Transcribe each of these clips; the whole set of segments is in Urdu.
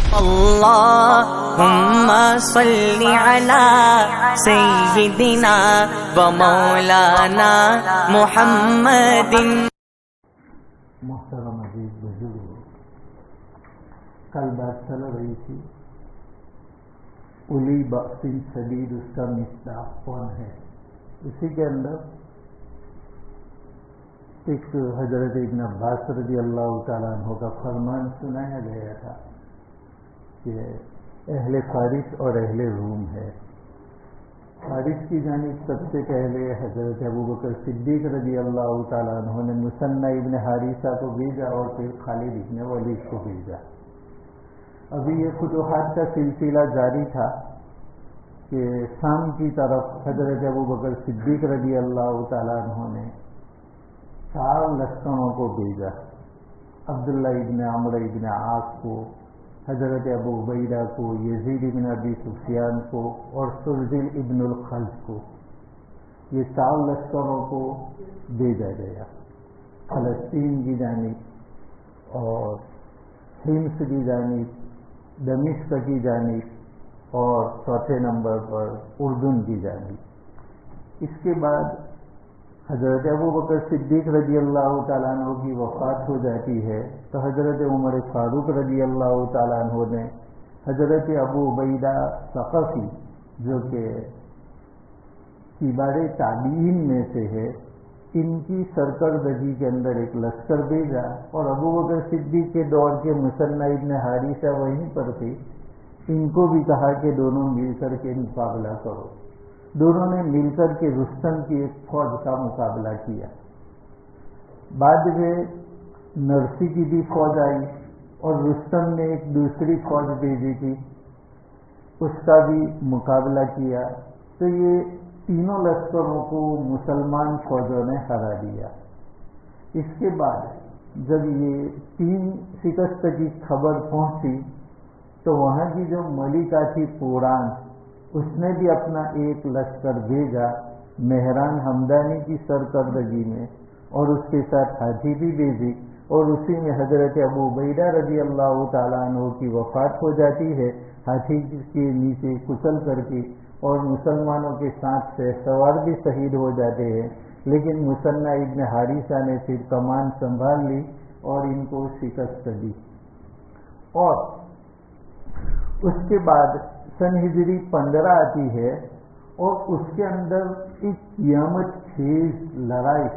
اللہم صلی علی سیدنا و مولانا محمد۔ محترم عزیز بزرگوں، کل بات چل رہی تھی اولی بأس شدید، اس کا مصداق کون ہے؟ اسی کے اندر ایک حضرت ابن عباس رضی اللہ تعالیٰ عنہ کا فرمان سنایا گیا تھا کہ اہل فارس اور اہل روم ہے۔ فارس کی جانب سب سے پہلے حضرت ابوبکر صدیق رضی اللہ تعالیٰ عنہ نے مثنى ابن حارثہ کو بھیجا اور پھر خالد ابن ولید کو بھیجا۔ ابھی یہ فتوحات کا سلسلہ جاری تھا کہ شام کی طرف حضرت ابوبکر صدیق رضی اللہ تعالیٰ عنہ نے 4 لشکروں کو بھیجا۔ عبداللہ ابن عمرو ابن عاص کو، حضرت ابو عبیدہ کو، یزید ابن ابی سفیان کو اور سرجل ابن الخلف کو، یہ 4 لشکروں کو بھیجا گیا فلسطین کی جانب اور حمص کی جانب، دمشق کی جانب اور چوتھے نمبر پر اردن کی جانب۔ اس کے بعد حضرت ابوبکر صدیق رضی اللہ تعالیٰ عنہ کی وفات ہو جاتی ہے تو حضرت عمر فاروق رضی اللہ تعالیٰ عنہ نے حضرت ابو عبیدہ ثقفی، جو کہ کبار تابعین میں سے ہے، ان کی سرکردگی کے اندر ایک لشکر بھیجا اور ابوبکر صدیق کے دور کے مثنى ابن حارثہ وہیں پر تھے، ان کو بھی کہا کہ دونوں مل کر کے مقابلہ کرو۔ دونوں نے مل کر کے رستم کی ایک فوج کا مقابلہ کیا۔ بعد میں نرسی کی بھی فوج آئی اور رستم نے ایک دوسری فوج بھیجی تھی، اس کا بھی مقابلہ کیا، تو یہ تینوں لشکروں کو مسلمان فوجوں نے ہرا دیا۔ اس کے بعد جب یہ 3 شکست کی خبر پہنچی تو وہاں کی جو ملکہ تھی پوران، اس نے بھی اپنا ایک لشکر بھیجا مہران ہمدانی کی سرکردگی میں، اور اس کے ساتھ ہاتھی بھی بھیجی، اور اسی میں حضرت ابو عبیدہ رضی اللہ تعالیٰ عنہ کی وفات ہو جاتی ہے ہاتھی کے نیچے کچل کر کے، اور مسلمانوں کے ساتھ سے سوار بھی شہید ہو جاتے ہیں، لیکن مثنى ابن حارثہ نے پھر کمان سنبھال لی اور ان کو شکست دی۔ اور اس کے بعد سن ہجری 15 آتی ہے اور اس کے اندر ایک قیامت خیز لڑائی،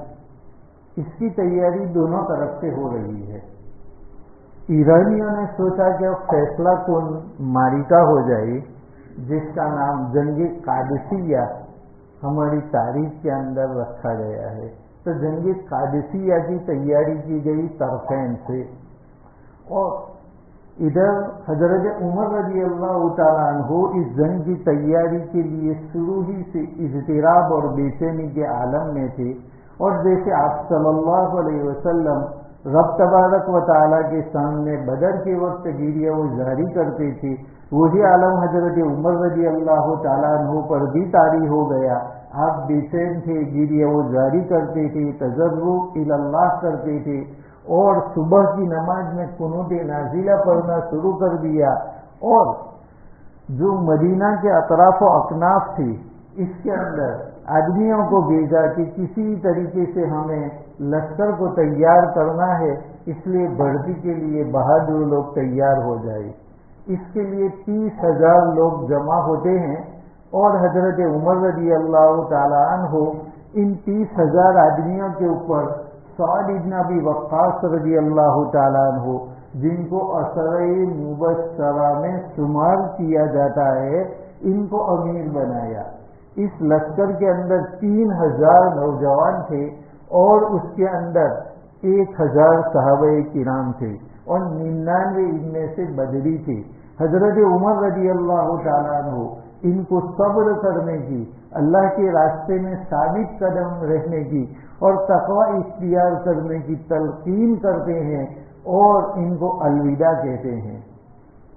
اس کی تیاری دونوں طرف سے ہو رہی ہے۔ ایرانیوں نے سوچا کہ اب فیصلہ کن معرکہ ہو جائے، جس کا نام جنگ قادسیہ ہماری تاریخ کے اندر رکھا گیا ہے۔ تو جنگ قادسیہ کی تیاری کی گئی طرفین سے، اور ادھر حضرت عمر رضی اللہ تعالیٰ عنہ اس جنگ کی تیاری کے لیے شروع ہی سے اضطراب اور بے چینی کے عالم میں تھے، اور جیسے آپ صلی اللہ علیہ وسلم رب تبارک و تعالیٰ کے سامنے بدر کے وقت گریہ وہ جاری کرتے تھے، وہی عالم حضرت عمر رضی اللہ تعالیٰ عنہ پر بھی طاری ہو گیا۔ آپ بے چین تھے، گریہ وہ جاری کرتے تھے، تضرع الی اللہ کرتے تھے، اور صبح کی نماز میں قنوت نازلہ پڑھنا شروع کر دیا، اور جو مدینہ کے اطراف و اکناف تھے اس کے اندر آدمیوں کو بھیجا کہ کسی طریقے سے ہمیں لشکر کو تیار کرنا ہے، اس لیے بھرتی کے لیے بہادر لوگ تیار ہو جائے۔ اس کے لیے 30,000 لوگ جمع ہوتے ہیں، اور حضرت عمر رضی اللہ تعالیٰ عنہ ان 30,000 آدمیوں کے اوپر سعد ابن ابی وقاص رضی اللہ تعالیٰ عنہ، جن کو عشرہ مبشرہ میں شمار کیا جاتا ہے، ان کو امیر بنایا۔ اس لشکر کے اندر 3,000 نوجوان تھے، اور اس کے اندر 1,000 صحابہ کرام تھے، اور 99 ان میں سے بدری تھے۔ حضرت عمر رضی اللہ تعالیٰ عنہ ان کو صبر کرنے کی، اللہ کے راستے میں ثابت قدم رہنے کی اور تقوی اختیار کرنے کی تلقین کرتے ہیں، اور ان کو الوداع کہتے ہیں۔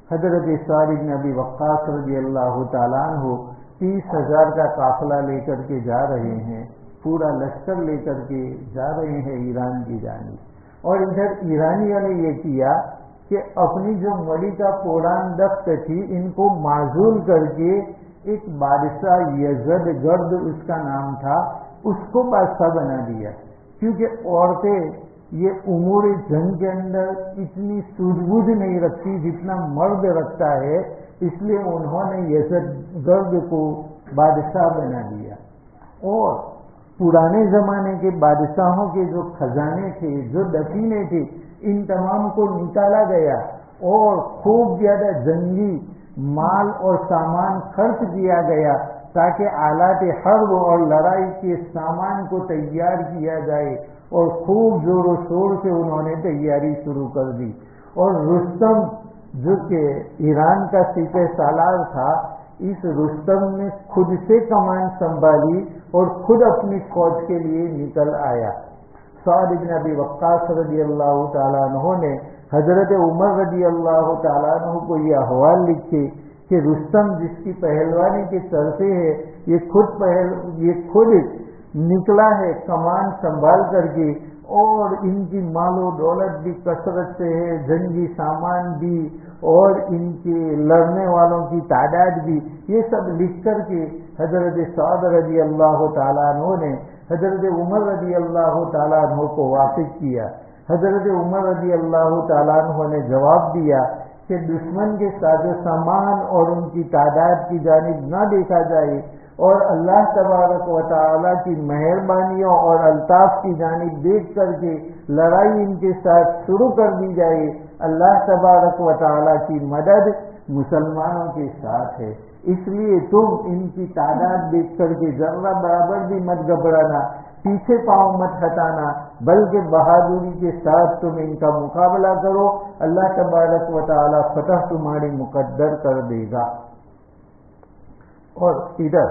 حضرت سعد بن ابی وقاص رضی اللہ تعالیٰ عنہ 30,000 کا قافلہ لے کر کے جا رہے ہیں، پورا لشکر لے کر کے جا رہے ہیں ایران کی جانب، اور ادھر ایرانیوں نے یہ کیا کہ کہ اپنی جو ملکہ پوران دخت تھی ان کو معزول کر کے ایک بادشاہ یزد گرد اس کا نام تھا، اس کو بادشاہ بنا دیا، کیونکہ عورتیں یہ امور جنگ کے اندر اتنی سوجھ بوجھ نہیں رکھتی جتنا مرد رکھتا ہے، اس لیے انہوں نے یزد گرد کو بادشاہ بنا دیا۔ اور پرانے زمانے کے بادشاہوں کے جو خزانے تھے، جو دفینے تھے، ان تمام کو نکالا گیا اور خوب زیادہ جنگی مال اور سامان خرچ کیا گیا تاکہ آلات حرب اور لڑائی کے سامان کو تیار کیا جائے، اور خوب زور و شور سے انہوں نے تیاری شروع کر دی۔ اور رستم جو کہ ایران کا سپہ سالار تھا، اس رستم نے خود سے کمان سنبھالی اور خود اپنی فوج کے لیے نکل آیا۔ سعد بن ابی وقاص رضی اللہ تعالیٰ عنہ نے حضرت عمر رضی اللہ تعالیٰ عنہ کو یہ احوال لکھے کہ رستم جس کی پہلوانی کے طرفے ہے، یہ خود نکلا ہے کمان سنبھال کر کے، اور ان کی مال و دولت بھی کثرت سے ہے، جنگی سامان بھی، اور ان کے لڑنے والوں کی تعداد بھی، یہ سب لکھ کر کے حضرت سعد رضی اللہ تعالیٰ عنہ نے حضرت عمر رضی اللہ تعالیٰ عنہ کو واقف کیا۔ حضرت عمر رضی اللہ تعالیٰ عنہ نے جواب دیا کہ دشمن کے ساز و سامان اور ان کی تعداد کی جانب نہ دیکھا جائے، اور اللہ تبارک و تعالیٰ کی مہربانیوں اور الطاف کی جانب دیکھ کر کے لڑائی ان کے ساتھ شروع کر دی جائے۔ اللہ تبارک و تعالیٰ کی مدد مسلمانوں کے ساتھ ہے، اس لیے تم ان کی تعداد دیکھ کر کے ذرہ برابر بھی مت گھبرانا، پیچھے پاؤں مت ہٹانا، بلکہ بہادری کے ساتھ تم ان کا مقابلہ کرو، اللہ تبارک و تعالیٰ فتح تمہاری مقدر کر دے گا۔ اور ادھر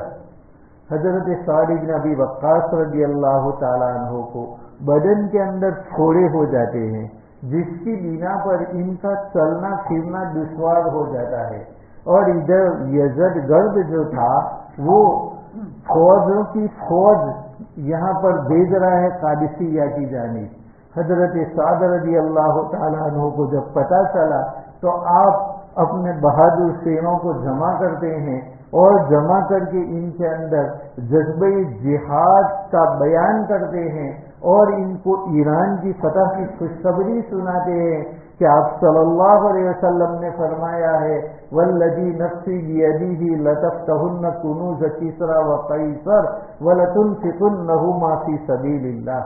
حضرت سعد بن ابی وقاص رضی اللہ تعالیٰ عنہ کو بدن کے اندر پھوڑے ہو جاتے ہیں، جس کی بنا پر ان کا چلنا پھرنا دشوار ہو جاتا ہے، اور ادھر یزد گرد جو تھا وہ فوجوں کی فوج یہاں پر بھیج رہا ہے قادسیہ کی جانب۔ حضرت سعد رضی اللہ تعالیٰ عنہ کو جب پتہ چلا تو آپ اپنے بہادر سینوں کو جمع کرتے ہیں، اور جمع کر کے ان کے اندر جذبہ جہاد کا بیان کرتے ہیں، اور ان کو ایران کی فتح کی خوشخبری سناتے ہیں کہ آپ صلی اللہ علیہ وسلم نے فرمایا ہے والذی نفسی بیدیہ لتفتحن کنوز کسری و قیصر ولتنفقنہما فی سبیل اللہ،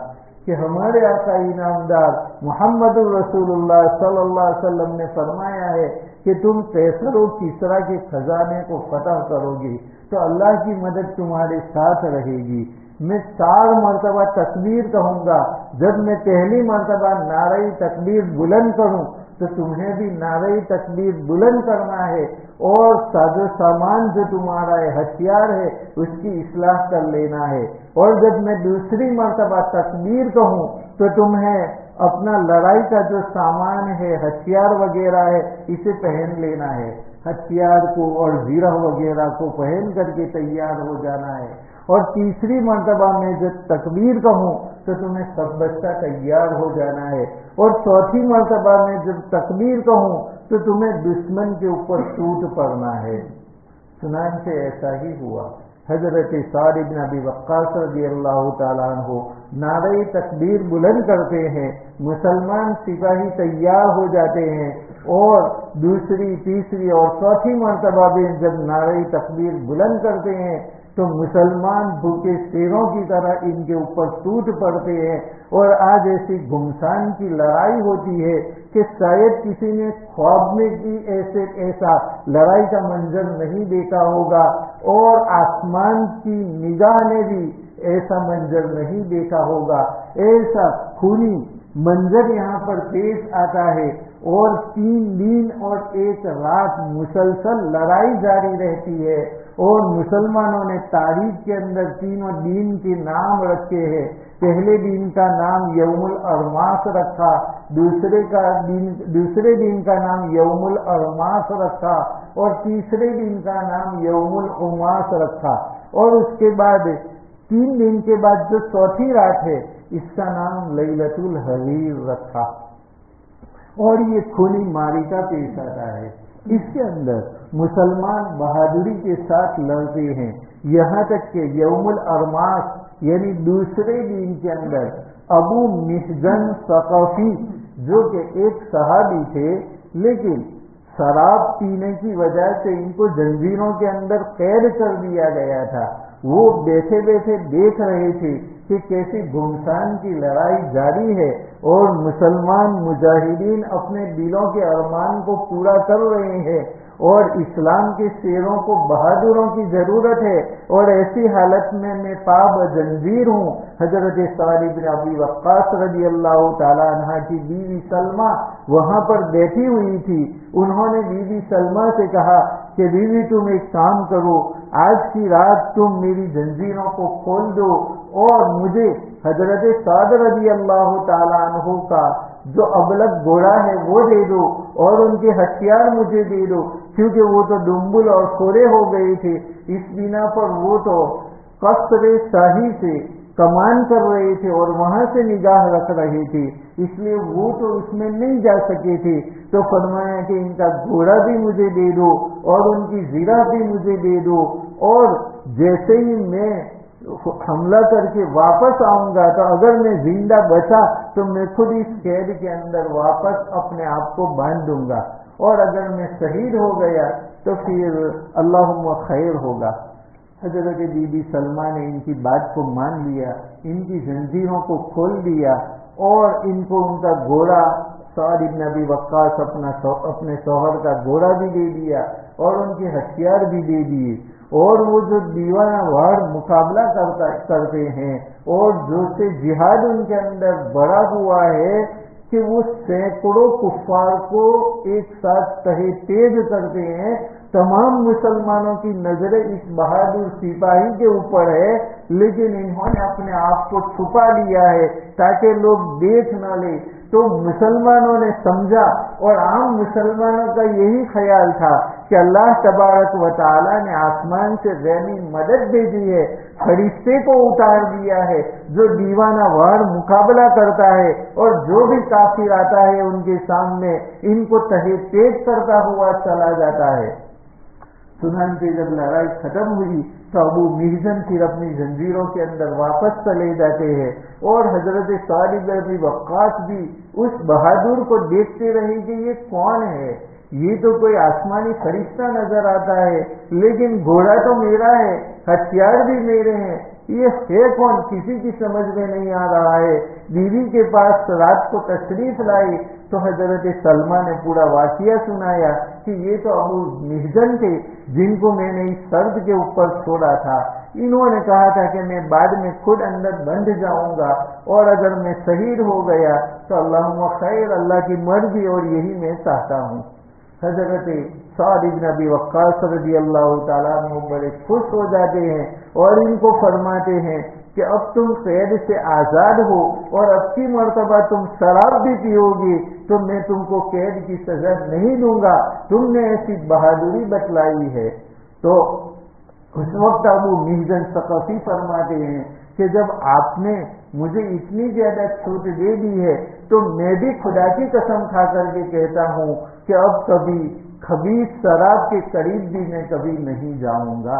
کہ ہمارے آقا انعامدار محمد الرسول اللہ صلی اللہ علیہ وسلم نے فرمایا ہے کہ تم قیصر و کسریٰ کے خزانے کو فتح کرو گے تو اللہ کی مدد تمہارے ساتھ رہے گی۔ میں 4 مرتبہ تکبیر کہوں گا، جب میں پہلی مرتبہ نعرہ تکبیر بلند کروں تو تمہیں بھی نعرہ تکبیر بلند کرنا ہے، اور ساز و سامان جو تمہارا ہتھیار ہے اس کی اصلاح کر لینا ہے، اور جب میں دوسری مرتبہ تکبیر کہوں تو تمہیں اپنا لڑائی کا جو سامان ہے، ہتھیار وغیرہ ہے، اسے پہن لینا ہے، ہتھیار کو اور زیرہ وغیرہ کو پہن کر کے تیار ہو جانا ہے، اور تیسری مرتبہ میں جب تکبیر کہوں تو تمہیں سب بچہ تیار ہو جانا ہے، اور چوتھی مرتبہ میں جب تکبیر کہوں تو تمہیں دشمن کے اوپر ٹوٹ پڑنا ہے۔ چنانچہ ایسا ہی ہوا۔ حضرت سعد بن ابی وقاص رضی اللہ تعالیٰ عنہ نعرہ تکبیر بلند کرتے ہیں، مسلمان سپاہی تیار ہو جاتے ہیں، اور دوسری تیسری اور چوتھی مرتبہ بھی جب نعرہ تکبیر بلند کرتے ہیں تو مسلمان بھوکے شیروں کی طرح ان کے اوپر ٹوٹ پڑتے ہیں، اور آج ایسی گھمسان کی لڑائی ہوتی ہے کہ شاید کسی نے خواب میں بھی ایسا لڑائی کا منظر نہیں دیکھا ہوگا، اور آسمان کی نگاہ نے بھی ایسا منظر نہیں دیکھا ہوگا۔ ایسا خونی منظر یہاں پر پیش آتا ہے، اور 3 دن اور 1 رات مسلسل لڑائی جاری رہتی ہے، اور مسلمانوں نے تاریخ کے اندر 3 دن کے نام رکھے ہیں۔ پہلے دن کا نام یوم الارماس رکھا، دوسرے دن کا نام یوم الارماس رکھا، اور تیسرے دن کا نام یوم العماس رکھا، اور اس کے بعد 3 دن کے بعد جو چوتھی رات ہے اس کا نام لیلۃ الحریر رکھا۔ اور یہ خونی معرکہ پیش آتا ہے۔ اس کے اندر مسلمان بہادری کے ساتھ لڑتے ہیں، یہاں تک کہ یوم الارماس یعنی دوسرے دن کے اندر ابو محزن ثقفی جو کہ ایک صحابی تھے لیکن شراب پینے کی وجہ سے ان کو زنجیروں کے اندر قید کر دیا گیا تھا، وہ بیٹھے بیٹھے دیکھ رہے تھے کہ کیسی گھمسان کی لڑائی جاری ہے اور مسلمان مجاہدین اپنے دلوں کے ارمان کو پورا کر رہے ہیں اور اسلام کے شیروں کو بہادروں کی ضرورت ہے، اور ایسی حالت میں پاب زنجیر ہوں۔ حضرت سعد بن ابی وقاص رضی اللہ تعالیٰ عنہ کی بیوی سلمہ وہاں پر بیٹھی ہوئی تھی، انہوں نے بیوی سلمہ سے کہا کہ بیوی تم ایک کام کرو، آج کی رات تم میری زنجیروں کو کھول دو اور مجھے حضرت سعد رضی اللہ تعالیٰ عنہ کا جو ابلغ گھوڑا ہے وہ دے دو اور ان کے ہتھیار مجھے دے دو، کیونکہ وہ تو ڈمبل اور کھوڑے ہو گئے تھے، اس بنا پر وہ تو قصر شاہی سے کمان کر رہے تھے اور وہاں سے نگاہ رکھ رہے تھے، اس لیے وہ تو اس میں نہیں جا سکے تھے۔ تو فرمایا کہ ان کا گھوڑا بھی مجھے دے دو اور ان کی زیرہ بھی مجھے دے دو، اور جیسے ہی میں حملہ کر کے واپس آؤں گا تو اگر میں زندہ بچا تو میں خود اس قید کے اندر واپس اپنے آپ کو باندھ دوں گا، اور اگر میں شہید ہو گیا تو پھر اللہم خیر ہوگا۔ حضرت بی بی سلمہ نے ان کی بات کو مان لیا، ان کی زنجیروں کو کھول دیا اور ان کو ان کا گھوڑا سعد بن ابی وقاص اپنے شوہر کا گھوڑا بھی دے دیا اور ان کے ہتھیار بھی دے دیے، اور وہ جو دیوانہ وار مقابلہ کرتے ہیں اور جو سے جہاد ان کے اندر بڑا ہوا ہے کہ وہ سینکڑوں کفار کو ایک ساتھ تہے تیز کرتے ہیں، تمام مسلمانوں کی نظریں اس بہادر سپاہی کے اوپر ہے، لیکن انہوں نے اپنے آپ کو چھپا لیا ہے تاکہ لوگ دیکھ نہ لیں۔ تو مسلمانوں نے سمجھا اور عام مسلمانوں کا یہی خیال تھا کہ اللہ تبارک و تعالی نے آسمان سے غیبی مدد بھیجی ہے، فرشتے کو اتار دیا ہے جو دیوانہ وار مقابلہ کرتا ہے اور جو بھی کافر آتا ہے ان کے سامنے ان کو تہے تیز کرتا ہوا چلا جاتا ہے۔ چنانچہ جب لڑائی ختم ہوئی تو ابو محزن پھر اپنی زنجیروں کے اندر واپس چلے جاتے ہیں، اور حضرت سعد بن ابی وقاص بھی اس بہادر کو دیکھتے رہے کہ یہ کون ہے، یہ تو کوئی آسمانی فرشتہ نظر آتا ہے لیکن گھوڑا تو میرا ہے، ہتھیار بھی میرے ہیں، یہ ہے کون، کسی کی سمجھ میں نہیں آ رہا ہے۔ بیوی کے پاس رات کو تشریف لائی تو حضرت سلمہ نے پورا واقعہ سنایا کہ یہ تو ابو محزن تھے جن کو میں نے اس سرد کے اوپر چھوڑا تھا، انہوں نے کہا تھا کہ میں بعد میں خود اندر بندھ جاؤں گا اور اگر میں شہید ہو گیا تو اللہم خیر، اللہ کی مرضی اور یہی میں چاہتا ہوں۔ حضرت سعد بن ابی وقاص رضی اللہ تعالیٰ عنہ بڑے خوش ہو جاتے ہیں اور ان کو فرماتے ہیں کہ اب تم قید سے آزاد ہو اور اب کی مرتبہ تم شراب بھی پیو گے تو میں تم کو قید کی سزا نہیں دوں گا، تم نے ایسی بہادری بتلائی ہے۔ تو اس وقت ابو محزن ثقفی فرماتے ہیں کہ جب آپ نے مجھے اتنی زیادہ چھوٹ دے دی ہے تو میں بھی خدا کی قسم کھا کر کے کہتا ہوں کہ اب کبھی خبیث شراب کے قریب بھی میں کبھی نہیں جاؤں گا۔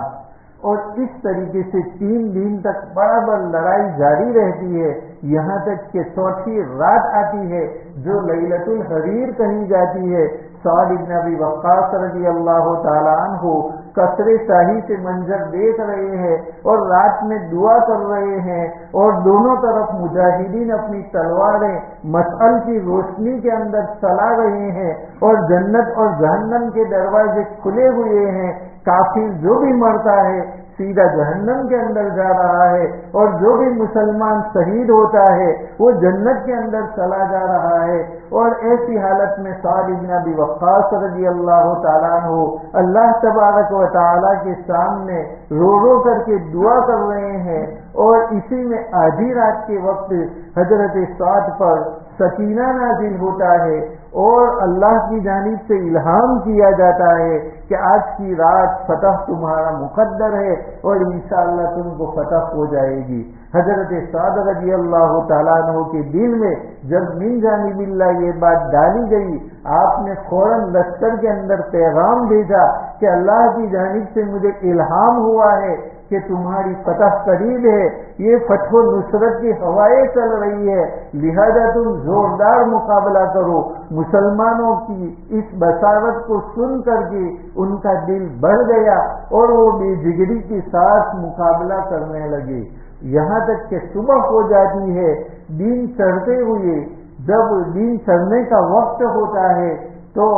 اور اس طریقے سے 3 دن تک برابر لڑائی جاری رہتی ہے، یہاں تک کہ چوتھی رات آتی ہے جو لیلۃ الحریر کہی جاتی ہے۔ سعد بن ابی وقاص رضی اللہ تعالیٰ عنہ قصر شاہی سے منظر دیکھ رہے ہیں اور رات میں دعا کر رہے ہیں، اور دونوں طرف مجاہدین اپنی تلواریں مشعل کی روشنی کے اندر چلا رہے ہیں اور جنت اور جہنم کے دروازے کھلے ہوئے ہیں۔ کافر جو بھی مرتا ہے سیدھا جہنم کے اندر جا رہا ہے اور جو بھی مسلمان شہید ہوتا ہے وہ جنت کے اندر چلا جا رہا ہے۔ اور ایسی حالت میں سعد بن ابی وقاص رضی اللہ تعالیٰ عنہ اللہ تبارک و تعالیٰ کے سامنے رو رو کر کے دعا کر رہے ہیں، اور اسی میں آدھی رات کے وقت حضرت سعد پر سکینہ نازل ہوتا ہے اور اللہ کی جانب سے الہام کیا جاتا ہے کہ آج کی رات فتح تمہارا مقدر ہے اور انشاءاللہ تم کو فتح ہو جائے گی۔ حضرت سعد رضی اللہ تعالیٰ عنہ کے دل میں جب من جانب اللہ یہ بات ڈالی گئی، آپ نے فوراً لشکر کے اندر پیغام بھیجا کہ اللہ کی جانب سے مجھے الہام ہوا ہے کہ تمہاری فتح قریب ہے، یہ فتح و نصرت کی ہوائیں چل رہی ہے، لہذا تم زوردار مقابلہ کرو۔ مسلمانوں کی اس بشارت کو سن کر کے ان کا دل بڑھ گیا اور وہ بے جگری کے ساتھ مقابلہ کرنے لگے، یہاں تک کہ صبح ہو جاتی ہے۔ دن چڑھتے ہوئے جب دن چڑھنے کا وقت ہوتا ہے تو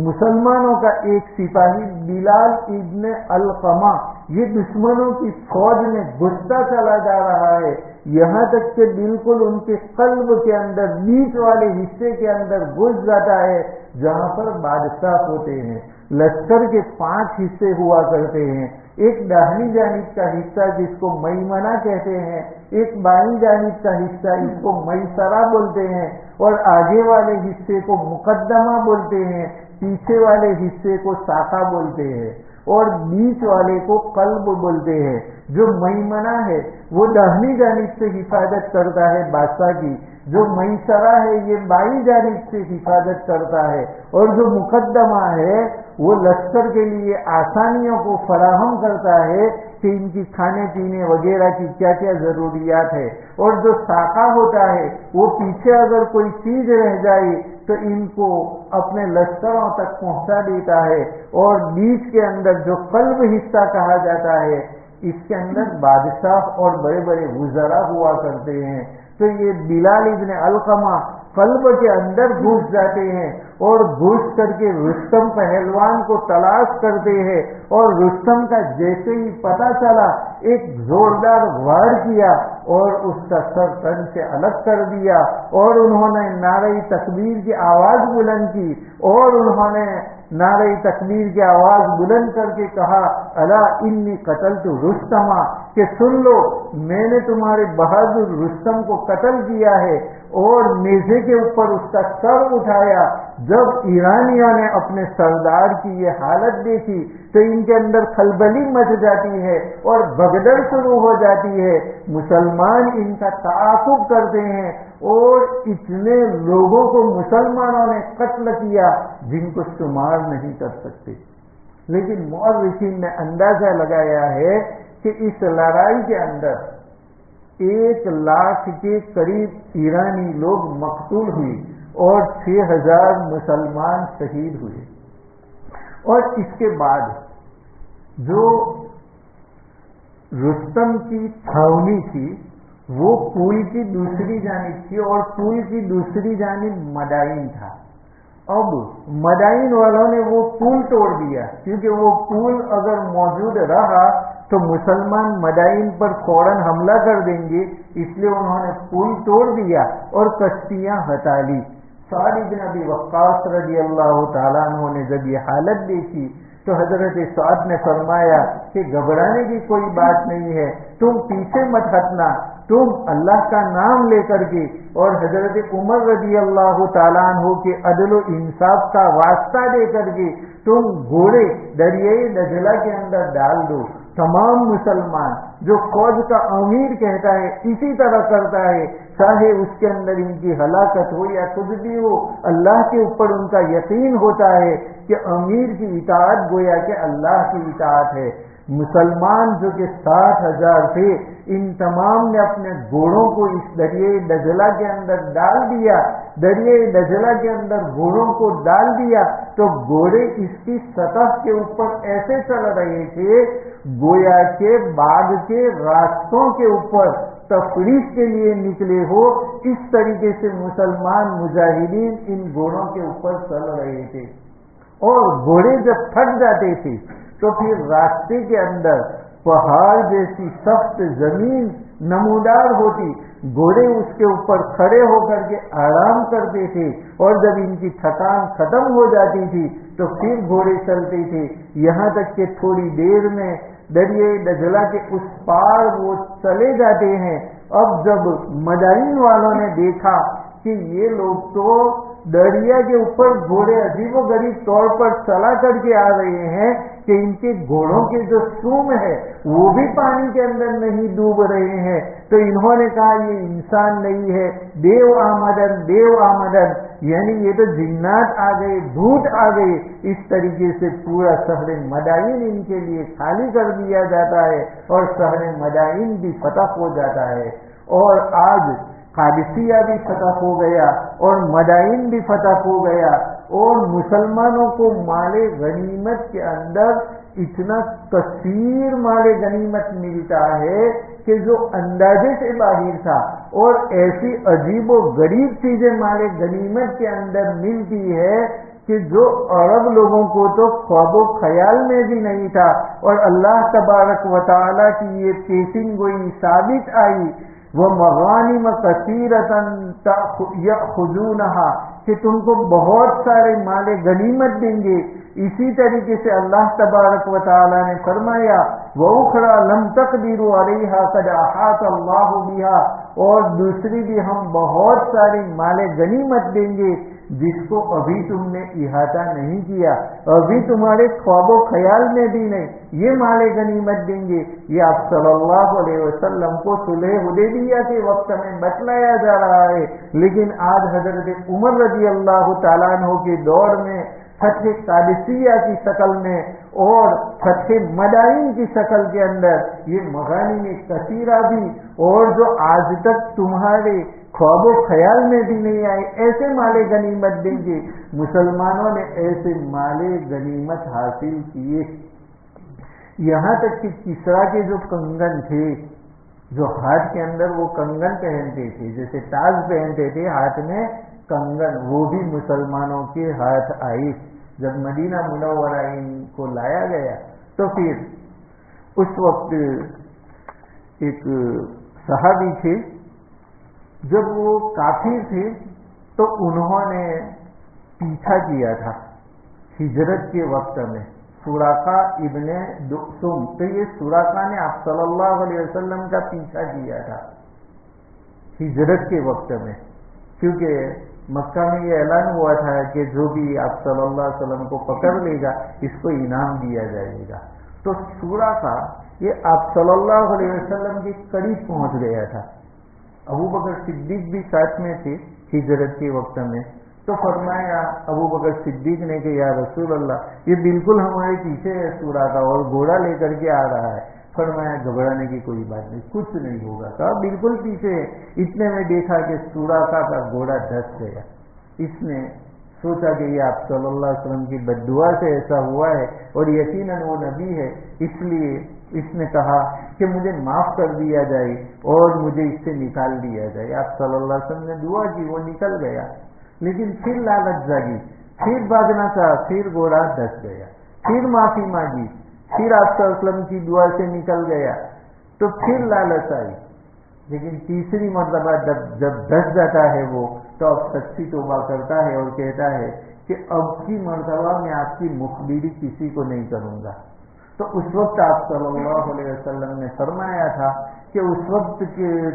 مسلمانوں کا ایک سپاہی بلال ابن علقمہ یہ دشمنوں کی فوج میں گھستا چلا جا رہا ہے، یہاں تک کہ بالکل ان کے قلب کے اندر بیچ والے حصے کے اندر گھس جاتا ہے جہاں پر بادشاہ ہوتے ہیں۔ لشکر کے 5 حصے ہوا کرتے ہیں، ایک داہنی جانب کا حصہ جس کو میمنہ کہتے ہیں، ایک بائیں جانب کا حصہ اس کو میسرہ بولتے ہیں، اور آگے والے حصے کو مقدمہ بولتے ہیں، پیچھے والے حصے کو ساقہ بولتے ہیں، اور بیچ والے کو قلب بولتے ہیں۔ جو میمنہ ہے وہ داہنی جانب سے حفاظت کرتا ہے بادشاہ کی، جو میسرہ ہے یہ بائیں جانب سے حفاظت کرتا ہے، اور جو مقدمہ ہے وہ لشکر کے لیے آسانیوں کو فراہم کرتا ہے کہ ان کی کھانے پینے وغیرہ کی کیا کیا ضروریات ہے، اور جو ساقہ ہوتا ہے وہ پیچھے اگر کوئی چیز رہ جائے تو ان کو اپنے لشکروں تک پہنچا دیتا ہے، اور بیچ کے اندر جو قلب حصہ کہا جاتا ہے اس کے اندر بادشاہ اور بڑے بڑے وزراء ہوا کرتے ہیں۔ تو یہ بلال ابن علقمہ قلب کے اندر گھس جاتے ہیں اور گھس کر کے رستم پہلوان کو تلاش کرتے ہیں، اور رستم کا جیسے ہی پتہ چلا ایک زوردار وار کیا اور اس کا سر تن سے الگ کر دیا، اور انہوں نے نعرہ تکبیر کی آواز بلند کی، اور انہوں نے نعرہ تکبیر کی آواز بلند کر کے کہا الا انی قتلت رستما، کہ سن لو میں نے تمہارے بہادر رستم کو قتل کیا ہے، اور نیزے کے اوپر اس کا سر اٹھایا۔ جب ایرانیوں نے اپنے سردار کی یہ حالت دیکھی تو ان کے اندر کھلبلی مچ جاتی ہے اور بھگدڑ شروع ہو جاتی ہے، مسلمان ان کا تعاقب کرتے ہیں، اور اتنے لوگوں کو مسلمانوں نے قتل کیا جن کو شمار نہیں کر سکتے۔ لیکن مورخین نے اندازہ لگایا ہے کہ اس لڑائی کے اندر 1 لاکھ کے قریب ایرانی لوگ مقتول ہوئے اور 6000 مسلمان شہید ہوئے۔ اور اس کے بعد جو رستم کی چھاونی تھی وہ پول کی دوسری جانب تھی، اور پول کی دوسری جانب مدائن تھا۔ اب مدائن والوں نے وہ پول توڑ دیا، کیونکہ وہ پول اگر موجود رہا تو مسلمان مدائن پر فوراً حملہ کر دیں گے، اس لیے انہوں نے پول توڑ دیا اور کشتیاں ہٹا لی۔ سعد بن ابی وقاص رضی اللہ تعالیٰ عنہ نے جب یہ حالت دیکھی تو حضرت سعد نے فرمایا کہ گھبرانے کی کوئی بات نہیں ہے، تم پیچھے مت ہٹنا، تم اللہ کا نام لے کر کے اور حضرت عمر رضی اللہ تعالیٰ عنہ کے عدل و انصاف کا واسطہ دے کر کے تم گھوڑے دریائے دجلہ کے اندر ڈال دو۔ تمام مسلمان جو فوج کا امیر کہتا ہے اسی طرح کرتا ہے، چاہے اس کے اندر ان کی ہلاکت ہو یا کچھ بھی ہو، اللہ کے اوپر ان کا یقین ہوتا ہے کہ امیر کی اطاعت گویا کہ اللہ کی اطاعت ہے۔ مسلمان جو کہ 60,000 تھے، ان تمام نے اپنے گھوڑوں کو اس دریائے دجلہ کے اندر ڈال دیا۔ دریائے دجلہ کے اندر گھوڑوں کو ڈال دیا تو گھوڑے اس کی سطح کے اوپر ایسے چل رہے تھے گویا کہ باغ کے راستوں کے اوپر تفریح کے لیے نکلے ہو، اس طریقے سے مسلمان مجاہدین ان گھوڑوں کے اوپر چل رہے تھے۔ اور گھوڑے جب تھک جاتے تھے تو پھر راستے کے اندر پہاڑ جیسی سخت زمین نمودار ہوتی، گھوڑے اس کے اوپر کھڑے ہو کر کے آرام کرتے تھے، اور جب ان کی تھکان ختم ہو جاتی تھی تو پھر گھوڑے چلتے تھے، یہاں تک کہ تھوڑی دیر میں دریائے دجلہ کے اس پار وہ چلے جاتے ہیں۔ اب جب مدائن والوں نے دیکھا کہ یہ لوگ تو دریا کے اوپر گھوڑے عجیب و غریب طور پر چلا کر کے آ رہے ہیں کہ کہ ان کے گھوڑوں کے جو سوم ہے وہ بھی پانی کے اندر نہیں ڈوب رہے ہیں. تو انہوں نے کہا یہ انسان نہیں ہے، دیو آمدن، یعنی یہ تو جنات آ گئے، بھوت آ گئے. اس طریقے سے پورا شہر مدائن ان کے لیے خالی کر دیا جاتا ہے اور شہر مدائن بھی فتح ہو جاتا ہے. اور آج قادسیہ بھی فتح ہو گیا اور مدائن بھی فتح ہو گیا، اور مسلمانوں کو مال غنیمت کے اندر اتنا کثیر مال غنیمت ملتا ہے کہ جو اندازے سے باہر تھا، اور ایسی عجیب و غریب چیزیں مال غنیمت کے اندر ملتی ہے کہ جو عرب لوگوں کو تو خواب و خیال میں بھی نہیں تھا. اور اللہ تبارک و تعالیٰ کی یہ پیشین گوئی ثابت آئی، وَمَغَانِمَ كَثِيرَةً يَأْخُذُونَهَا، کہ تم کو بہت سارے مال غنیمت دیں گے. اسی طریقے سے اللہ تبارک و تعالیٰ نے فرمایا وَأُخْرَى لَمْ تَقْدِرُوا عَلَيْهَا قَدْ أَحَاطَ اللَّهُ بِهَا، اور دوسری بھی ہم بہت سارے مال غنیمت دیں گے جس کو ابھی تم نے احاطہ نہیں کیا، ابھی تمہارے خواب و خیال میں بھی نہیں. یہ مال غنیمت دیں گے. یہ آپ صلی اللہ علیہ وسلم کو صلح حدیبیہ کے وقت میں بتلایا جا رہا ہے، لیکن آج حضرت عمر رضی اللہ تعالیٰ عنہ کے دور میں فتح قادسیہ کی شکل میں اور فتح مدائن کی شکل کے اندر یہ مغانم کثیرہ بھی، اور جو آج تک تمہارے خواب و خیال میں بھی نہیں آئے، ایسے مال غنیمت دیں گے. مسلمانوں نے ایسے مال غنیمت حاصل کیے، یہاں تک کہ کسرا کے جو کنگن تھے، جو ہاتھ کے اندر وہ کنگن پہنتے تھے، جیسے تاج پہنتے تھے ہاتھ میں کنگن، وہ بھی مسلمانوں کے ہاتھ آئے. جب مدینہ منورہ ان کو لایا گیا تو پھر اس وقت ایک صحابی تھے، جب وہ کافر تھے تو انہوں نے پیچھا کیا تھا ہجرت کے وقت میں، سراقہ ابن دؤسم. تو یہ سراقہ نے آپ صلی اللہ علیہ وسلم کا پیچھا کیا تھا ہجرت کے وقت میں، کیونکہ مکہ میں یہ اعلان ہوا تھا کہ جو بھی آپ صلی اللہ علیہ وسلم کو پکڑ لے گا اس کو انعام دیا جائے گا. تو سراقہ یہ آپ صلی اللہ علیہ وسلم کے قریب پہنچ گیا تھا. ابو بکر صدیق بھی ساتھ میں تھے ہجرت کے وقت میں. تو فرمایا ابو بکر صدیق نے کہ یا رسول اللہ یہ بالکل ہمارے پیچھے ہے سراقہ اور گھوڑا لے کر کے آ رہا ہے. فرمایا گھبرانے کی کوئی بات نہیں، کچھ نہیں ہوگا. کہا بالکل پیچھے ہے. اتنے میں دیکھا کہ سراقہ کا گھوڑا دھس گیا. اس نے سوچا کہ یہ آپ صلی اللہ علیہ وسلم کی بد دعا سے ایسا ہوا ہے اور یقیناً وہ نبی ہے، اس لیے اس نے کہا کہ مجھے معاف کر دیا جائے اور مجھے اس سے نکال دیا جائے. آپ صلی اللہ علیہ وسلم نے دعا کی، وہ نکل گیا. لیکن پھر لالچ جاگی، پھر بھاگنا چاہا، پھر گھوڑا دھس گیا. پھر معافی مانگی، پھر آپ صلی اللہ علیہ وسلم کی دعا سے نکل گیا. تو پھر لالچ آئی، لیکن تیسری مرتبہ جب دھس جاتا ہے وہ تو اب سچی توبہ کرتا ہے اور کہتا ہے کہ اب کی مرتبہ میں آپ کی مخبری کسی کو نہیں کروں گا. تو اس وقت آپ صلی اللہ علیہ وسلم نے فرمایا تھا کہ اس وقت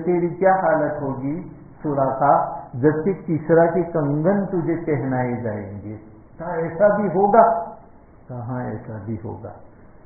تیری کیا حالت ہوگی سراقہ، جبکہ کسرا کے کنگن تجھے پہنائے جائیں گے. کہا ایسا بھی ہوگا؟ کہاں ایسا بھی ہوگا.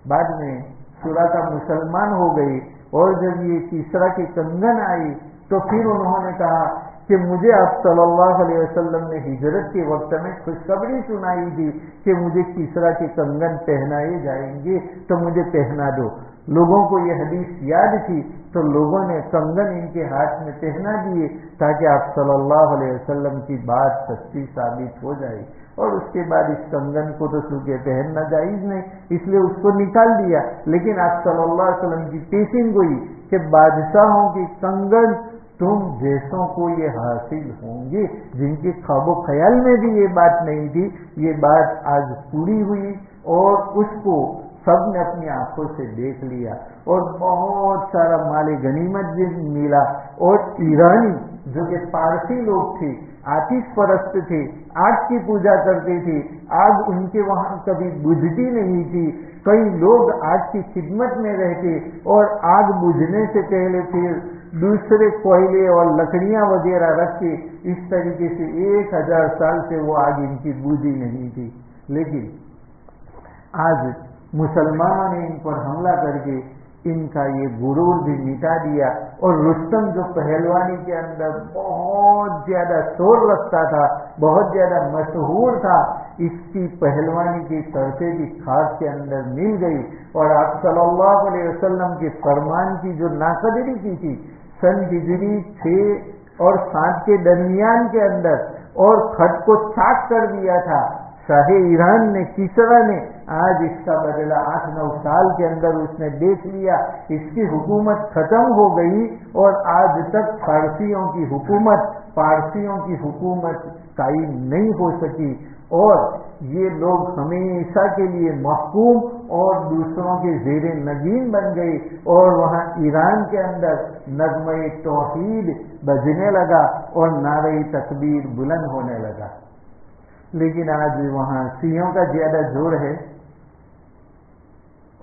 بعد میں سراقہ مسلمان ہو گئے اور جب یہ کسرا کے کنگن آئی تو پھر انہوں نے کہا کہ مجھے آپ صلی اللہ علیہ وسلم نے ہجرت کے وقت میں خوشخبری سنائی تھی کہ مجھے کسرا کے کنگن پہنائے جائیں گے تو مجھے پہنا دو. لوگوں کو یہ حدیث یاد تھی تو لوگوں نے کنگن ان کے ہاتھ میں پہنا دیے تاکہ آپ صلی اللہ علیہ وسلم کی بات سچی ثابت ہو جائے. اور اس کے بعد اس کنگن کو تو چونکہ پہننا جائز نہیں، اس لیے اس کو نکال دیا. لیکن آپ صلی اللہ علیہ وسلم کی پیشین گوئی کہ بادشاہوں کی کنگن تم جیسوں کو یہ حاصل ہوں گے جن کے خواب و خیال میں بھی یہ بات نہیں تھی، یہ بات آج پوری ہوئی اور اس کو سب نے اپنی آنکھوں سے دیکھ لیا اور بہت سارا مال غنیمت بھی ملا. اور ایرانی جو کہ پارسی لوگ تھے، آتش پرست تھے، آگ کی پوجا کرتے تھے، آگ ان کے وہاں کبھی بجھتی نہیں تھی. کئی لوگ آگ کی خدمت میں رہتے اور آگ بجھنے سے پہلے پھر دوسرے کوئلے اور لکڑیاں وغیرہ رکھ کے اس طریقے سے 1000 سال سے وہ آگ ان کی بجھی نہیں تھی. لیکن آج مسلمانوں نے ان پر حملہ کر کے ان کا یہ غرور بھی مٹا دیا، اور رستم جو پہلوانی کے اندر بہت زیادہ شور رکھتا تھا، بہت زیادہ مشہور تھا، اس کی پہلوانی کی طرفیں بھی خاک کے اندر مل گئی، اور آپ صلی اللہ علیہ وسلم کے فرمان کی جو ناقدری کی تھی سن ہجری 6 اور 7 کے درمیان کے اندر، اور خط کو چاک کر دیا تھا شاہ ایران نے، کسرا نے، آج اس کا بدلہ 8-9 سال کے اندر اس نے دیکھ لیا، اس کی حکومت ختم ہو گئی، اور آج تک فارسیوں کی حکومت قائم نہیں ہو سکی، اور یہ لوگ ہمیشہ کے لیے محکوم اور دوسروں کے زیر نگین بن گئے، اور وہاں ایران کے اندر نغمہ توحید بجنے لگا اور نعرہ تکبیر بلند ہونے لگا۔ لیکن آج وہاں شیعوں کا زیادہ زور ہے،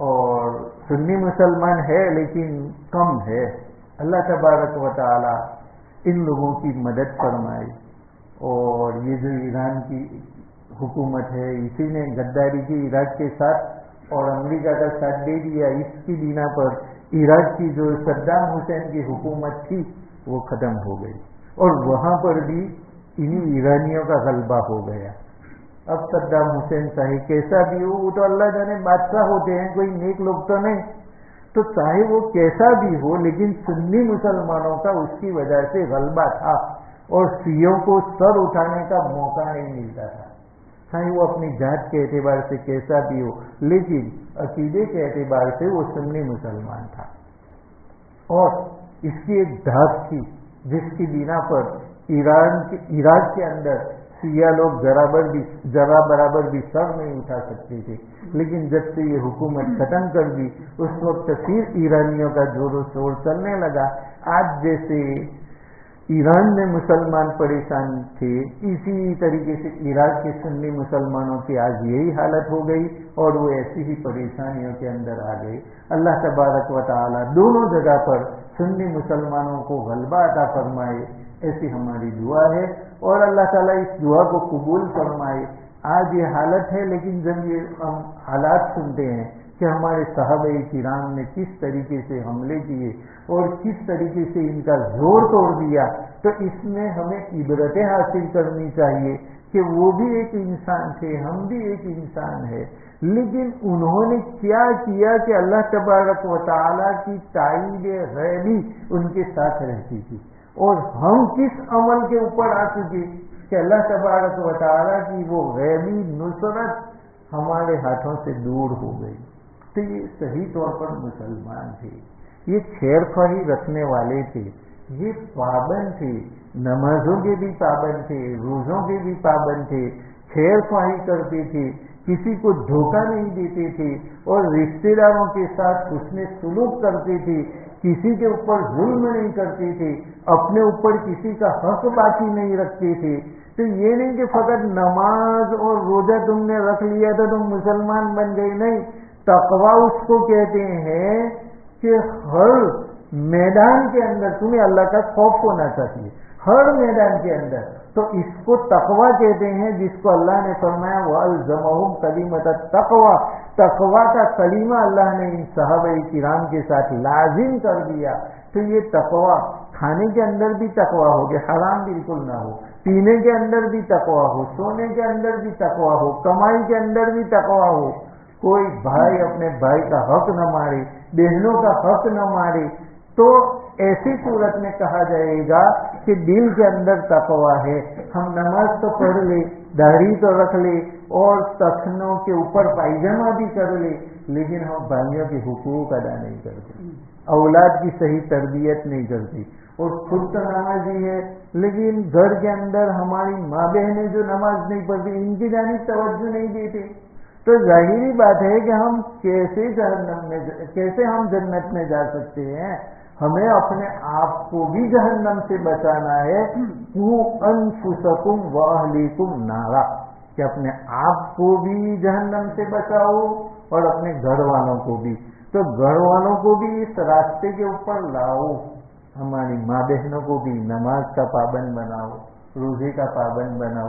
اور سنی مسلمان ہے لیکن کم ہے۔ اللہ تبارک و تعالی ان لوگوں کی مدد فرمائے، اور یہ جو ایران کی حکومت ہے اسی نے غداری کی عراق کے ساتھ اور امریکہ کا ساتھ دے دیا، اس کی بنا پر عراق کی جو صدام حسین کی حکومت تھی وہ ختم ہو گئی، اور وہاں پر بھی انہی ایرانیوں کا غلبہ ہو گیا۔ اب صدام حسین چاہے کیسا بھی ہو، وہ تو اللہ جانے بادشاہ ہوتے ہیں، کوئی نیک لوگ تو نہیں، تو چاہے وہ کیسا بھی ہو، لیکن سنی مسلمانوں کا اس کی وجہ سے غلبہ تھا، اور شیعوں کو سر اٹھانے کا موقع نہیں ملتا تھا، چاہے وہ اپنی ذات کے اعتبار سے کیسا بھی ہو، لیکن عقیدے کے اعتبار سے وہ سنی مسلمان تھا۔ اور اس کی ایک دھاک تھی جس کی بنا پر عراق کے اندر شیعہ لوگ ذرا برابر بھی سر نہیں اٹھا سکتے تھے، لیکن جب سے یہ حکومت ختم کر دی اس وقت پھر ایرانیوں کا زور و شور چلنے لگا۔ آج جیسے ایران میں مسلمان پریشان تھے، اسی طریقے سے عراق کے سنی مسلمانوں کی آج یہی حالت ہو گئی، اور وہ ایسی ہی پریشانیوں کے اندر آ گئے۔ اللہ تبارک و تعالی دونوں جگہ پر سنی مسلمانوں کو غلبہ عطا فرمائے، ایسی ہماری دعا ہے، اور اللہ تعالیٰ اس دعا کو قبول فرمائے۔ آج یہ حالت ہے، لیکن جب یہ ہم حالات سنتے ہیں کہ ہمارے صحابہ کرام نے کس طریقے سے حملے کیے اور کس طریقے سے ان کا زور توڑ دیا، تو اس میں ہمیں عبرتیں حاصل کرنی چاہیے کہ وہ بھی ایک انسان تھے، ہم بھی ایک انسان ہے، لیکن انہوں نے کیا کیا کہ اللہ تبارک و تعالیٰ کی تائید غیبی ان کے ساتھ رہتی تھی، اور ہم کس عمل کے اوپر آ چکے کہ اللہ تبارک و تعالیٰ کی وہ غیبی نصرت ہمارے ہاتھوں سے دور ہو گئی۔ تو یہ صحیح طور پر مسلمان تھے، یہ خیر خواہی رکھنے والے تھے، یہ پابند تھے، نمازوں کے بھی پابند تھے، روزوں کے بھی پابند تھے، خیر خواہی کرتے تھے، کسی کو دھوکہ نہیں دیتے تھے، اور رشتے داروں کے ساتھ حسن سلوک کرتے تھے، کسی کے اوپر ظلم نہیں کرتے تھے، اپنے اوپر کسی کا حق باقی نہیں رکھتے تھے۔ تو یہ نہیں کہ فقط نماز اور روزہ تم نے رکھ لیا تو تم مسلمان بن گئے، نہیں، تقویٰ اس کو کہتے ہیں کہ ہر میدان کے اندر تمہیں اللہ کا خوف ہونا چاہیے، ہر میدان کے اندر، تو اس کو تقویٰ کہتے ہیں، جس کو اللہ نے فرمایا وَأَلْزَمَهُمْ كَلِمَةَ التَّقْوَىٰ، تقویٰ کا کلمہ اللہ نے ان صحابہ کرام کے ساتھ لازم کر دیا۔ تو یہ تقویٰ کھانے کے اندر بھی تقویٰ ہو کہ حرام بالکل نہ ہو، پینے کے اندر بھی تقویٰ ہو، سونے کے اندر بھی تقویٰ ہو، کمائی کے اندر بھی تقویٰ ہو، کوئی بھائی اپنے بھائی کا حق نہ مارے، بہنوں کا حق نہ مارے، تو ایسی صورت میں کہا جائے گا کہ دل کے اندر تقویٰ ہے۔ ہم نماز تو پڑھ لے، داڑھی تو رکھ لے، اور تخنوں کے اوپر پائجامہ بھی کر لے، لیکن ہم بھائیوں کے حقوق ادا نہیں کرتے، اولاد کی صحیح تربیت نہیں کرتے، اور خود تو نمازی ہے لیکن گھر کے اندر ہماری ماں بہنیں جو نماز نہیں پڑھتی ان کی جانب توجہ نہیں دیتے، تو ظاہری بات ہے کہ ہم کیسے ہم جنت میں جا سکتے ہیں؟ ہمیں اپنے آپ کو بھی جہنم سے بچانا ہے۔ قُوا أَنفُسَكُمْ وَأَهْلِيكُمْ نَارًا، کہ اپنے آپ کو بھی جہنم سے بچاؤ اور اپنے گھر والوں کو بھی، تو گھر والوں کو بھی اس راستے کے اوپر لاؤ، ہماری ماں بہنوں کو بھی نماز کا پابند بناؤ، روزے کا پابند بناؤ،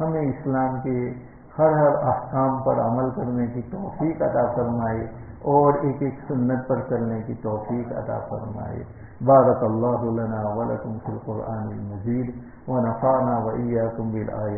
ہمیں اسلام کے ہر احکام پر عمل کرنے کی توفیق عطا فرمائے اور ایک ایک سنت پر چلنے کی توفیق عطا فرمائے. بارک اللہ لنا ولکم فی القرآن المجید ونفعنا وإیاکم بالآیات.